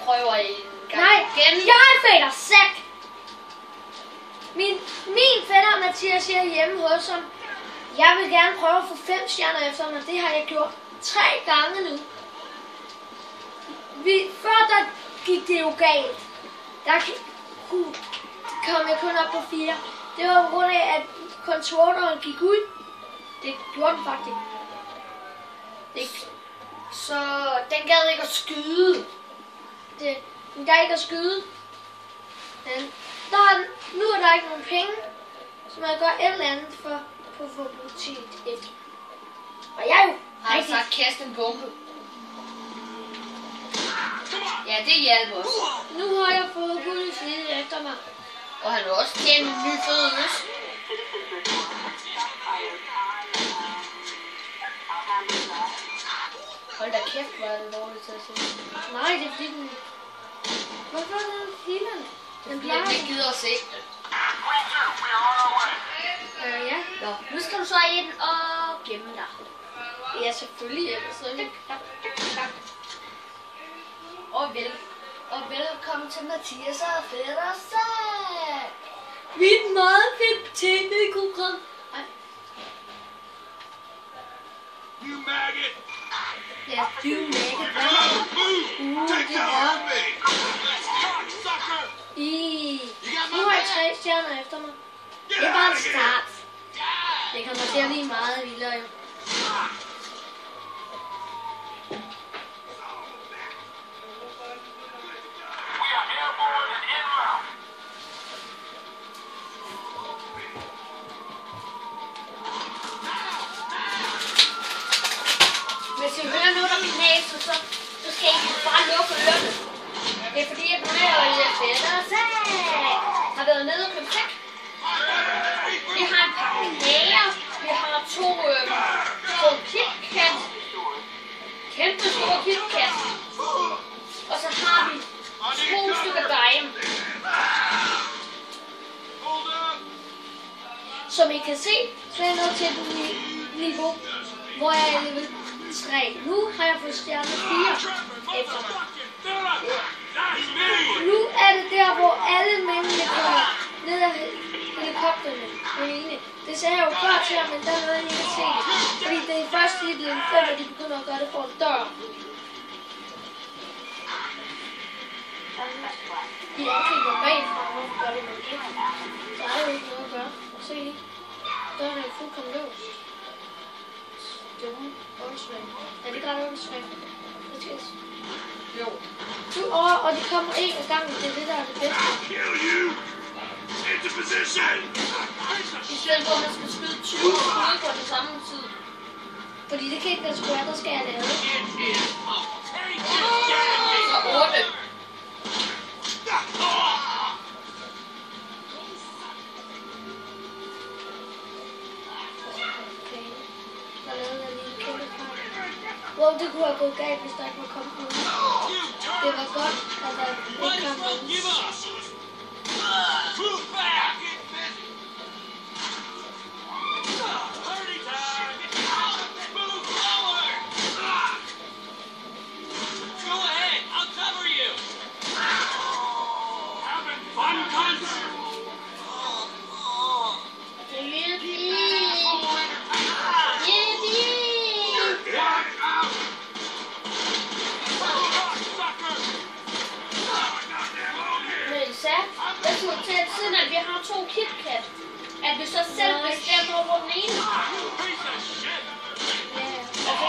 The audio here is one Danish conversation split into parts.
prøver en gang igen. Jeg fætter sæk. Min fætter Mathias siger hjemme hos ham, jeg vil gerne prøve at få 5 stjerner efter mig. Det har jeg gjort 3 gange nu. Før der gik det jo galt. Der kom jeg kun op på 4. Det var på grund af, at controlleren gik ud. Det gjorde den faktisk. Så den gad ikke at skyde. Den gad ikke at skyde. Men nu er der ikke nogen penge, så man gør et eller andet for at få politiet efter. Og jeg er jo har sagt kaste en bombe. Ja, det hjælper også. Nu har jeg fået politiet efter mig. Og han har også tjent en ny fødelse. Hold da kæft, hvor er det dårligt til at se. Nej, det er fordi den... Hvorfor er den filmen? Den plejer... Det gider at se. Ja. Nå, nu skal du så ind og gemme dig. Ja, selvfølgelig. Ellers så er det klap. Og velkommen til Mathias og fætter sag. Mit meget fedt tv-program. You maggot! Ja, du maggot. Det er... Nu har jeg 3 stjerner efter mig. Det er bare en start. Det kommer til at blive meget vildere jo. Hvis I hører noget, der knaser, så skal I bare lukke ørerne. Det er fordi, at mig og jeg fætter har været nede og købt sæk. Vi har en pakke kager. Vi har 2 KitKat. Kæmpe store KitKat. Og så har vi 2 stykker dime. Som I kan se, så er jeg nået til et niveau, hvor jeg er level 3. Nu har jeg fået stjerne 4 efter mig. Nu er det der, hvor alle mændene kommer ned af helikopterne. Det sagde jeg jo før til ham, men der er noget, jeg ikke se det. Fordi det er først i level 5, at de begynder at gøre det for en dør. De angriber bagfra, hvorfor gør det med det? Så er der jo ikke noget at gøre. Se lige. Døren er jo fuldkommen låst. Dumme. Åndsvagt. Er det ikke ret åndsvagt? Jo. Og de kommer en af gangen. Det er det, der er det bedste. I stedet for, at man skal skyde 20 skud på den samme tid. Fordi det kan ikke være square, der skal jeg lave. Så 8. Wow, det kunne have gået galt, hvis der ikke var kommet nogen. Det var godt, at der ikke kom nogen. Siden at vi har 2 KitKat, at vi så selv bestemmer over den ene. Altså,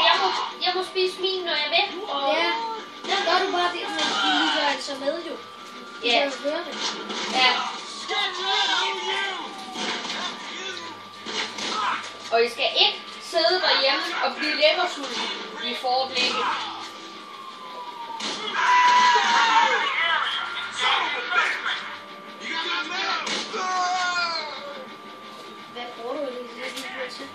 jeg må spise min, når jeg vil. Og ja, der gør du bare det, men de lytter altså med jo. Ja. Du kan jo høre det. Ja. Og I skal ikke sidde derhjemme og blive lækkersulten i forblikket. Hvad bruger du det lige til?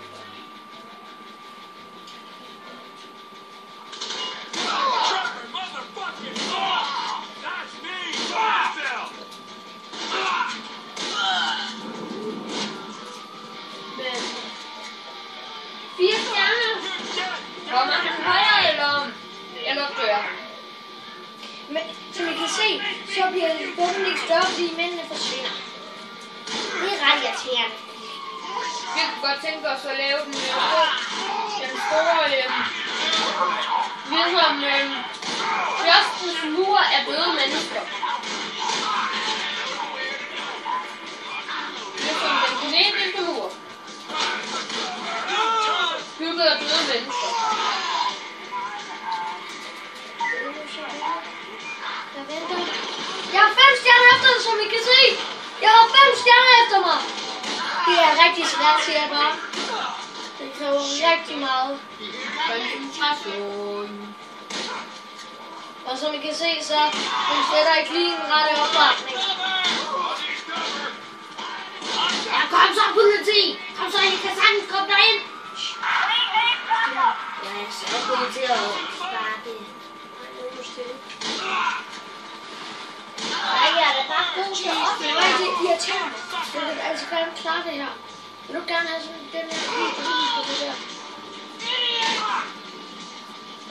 Men 4 stjerner. Kommer han højere eller dør? Men som I kan se, så bliver bomben ikke større, fordi mændene forsvinder. Det er ret irriterende. Vi kunne godt tænke os at lave den store Jostens mur af døde mennesker. Ligesom den kinesiske mur. Bygget af døde mennesker. Jeg venter. Jeg har 5 stjerner efter dig, som I kan se. Jeg har 5 stjerner efter mig. Det er rigtig svært, siger jeg bare. Det kræver rigtig meget koncentration. Og som I kan se, så den sætter ikke lige en rette opretning. Ja, kom så, politi! Kom så, I kan sagtens komme derind! Jeg er ikke så politeret. Nej, jeg er da bare god til at opnå. Nej, det er irriterende. Jeg vil altså gerne klare det her. Vil du gerne have sådan den her på det der?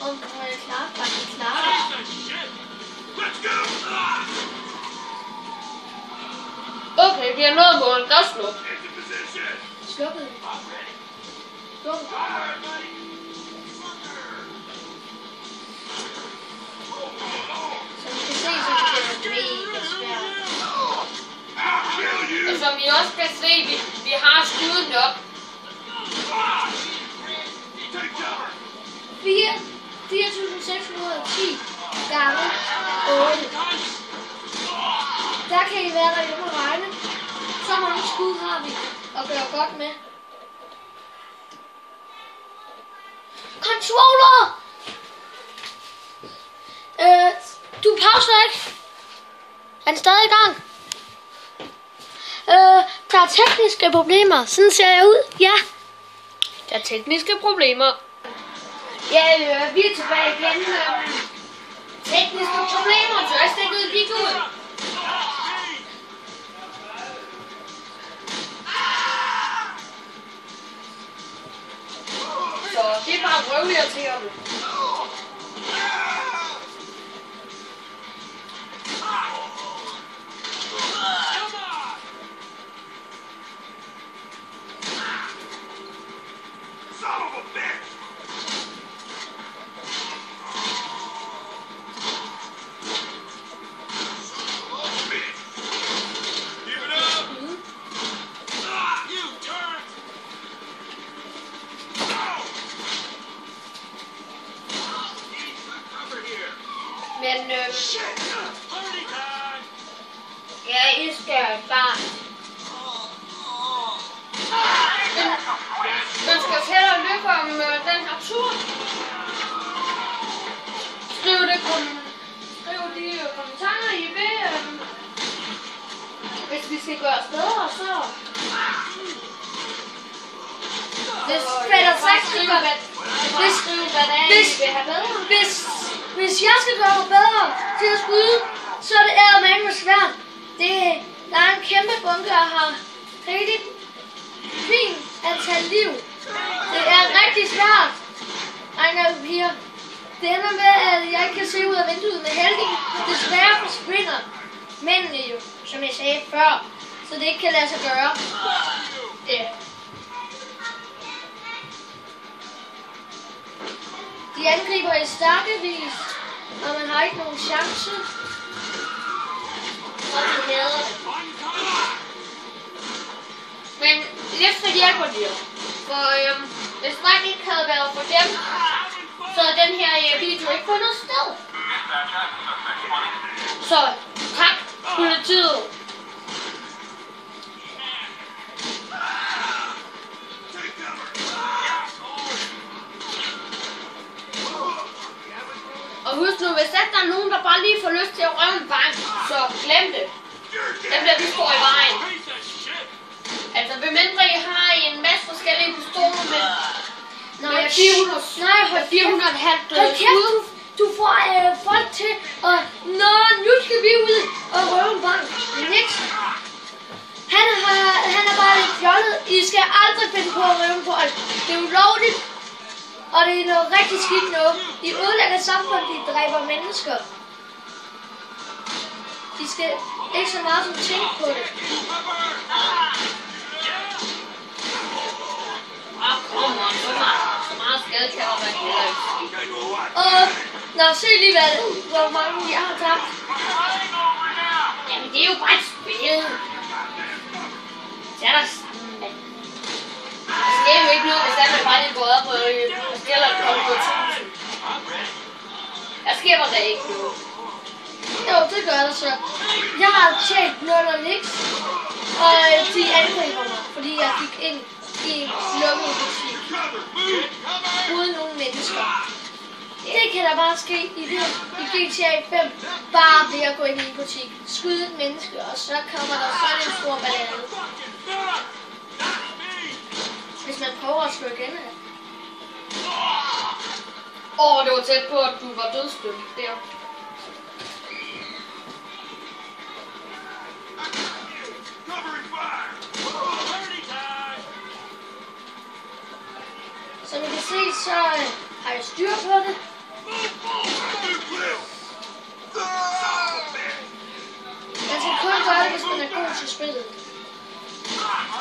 Om har jeg klaret, faktisk klaret det. Okay, vi har nået målet. Der er slukket. Slukket. Slukket. Som I kan se, så bliver det mega svært. Og som I også kan se, vi har skuden nok. 4.610 gange 8. Der kan I være derhjemme og regne. Så mange skud har vi at gøre godt med. Controller! Du pauser ikke. Er den stadig i gang? Der er tekniske problemer. Sådan ser jeg ud. Ja. Der er tekniske problemer. Ja, vi er tilbage igen. Tekniske problemer. Joysticket gik ud. Så det er bare røvirriterende. Men ja, I skal bare. Den skal tælle lykke om den her tur. Skriv de kommentarer I vil. Hvis vi skal gøre os bedre, så. Hvis jeg skal gøre mig bedre til at skyde, så er det eddermame svært. Der er en kæmpe bunke, og har rigtig fint antal liv. Det er rigtig svært. Drenge og piger. Det ender med, at jeg ikke kan se ud af vinduet, men heldigvis desværre forsvinder mændene jo, som jeg sagde før, så det ikke kan lade sig gøre. Ja. De angriber i stakkevis, og man har ikke nogen chance. Og de hader det. Men lidt så hjælper de jo. For hvis det ikke havde været for dem, så er den her video ikke fundet sted. Så tak, politiet. Og husk nu, hvis der er nogen, der bare lige får lyst til at røve en bank, så glem det. Den bliver vi står i vejen. Altså, ved mindre I har en masse forskellige pistoler med 400 skud. Du får folk til at, nu skal vi ud og røve en bank. Nixon. Han er bare lidt fjollet. I skal aldrig finde på at røve en folk. Det er ulovligt. Og det er noget rigtig skidt noget. I ødelægger samfundet, de dræber mennesker. I skal ikke så meget som tænke på det. Kom on, så meget skade kan der være heller ikke. Og nå, se lige hvor mange jeg har tabt. Jamen, det er jo bare et spil. Tag dig sammen, mand. Der sker jo ikke noget, hvis man bare lige går op og stiller et kort på 1000. Der sker der ikke noget. Jo, det gør der så. Jeg har tjent 0 og niks, og de angriber mig, fordi jeg gik ind i en lukket butik uden nogen mennesker. Det kan der bare ske i GTA 5, bare ved at gå ind i en butik, skyde et menneske, og så kommer der sådan en stor ballade. Hvis man prøver at slå igen af det. Det var tæt på, at du var dødsdømt der. Som I kan se, så har jeg styr på det. Man skal kun gøre det, hvis man er god til spillet.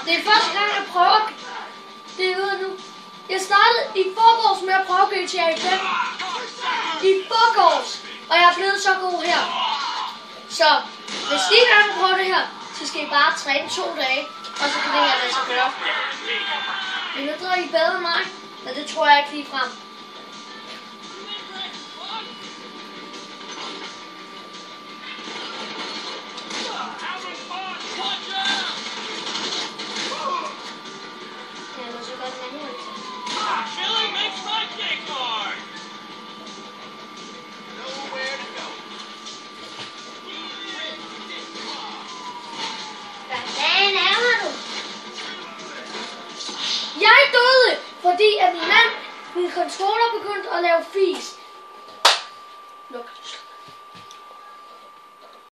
Det er første gang, jeg prøver det ud nu. Jeg startede i forgårs med at prøve GTA 5. I forgårs. Og jeg er blevet så god her. Så hvis I gerne prøver det her, så skal I bare træne 2 dage. Og så kan det her lade sig gøre. Men nu tror I bedre end mig. Men det tror jeg ikke lige frem. Ja, nu så godt manuelt. Hvordan er du? Jeg døde, fordi at min controller begyndte at lave fis. Luk.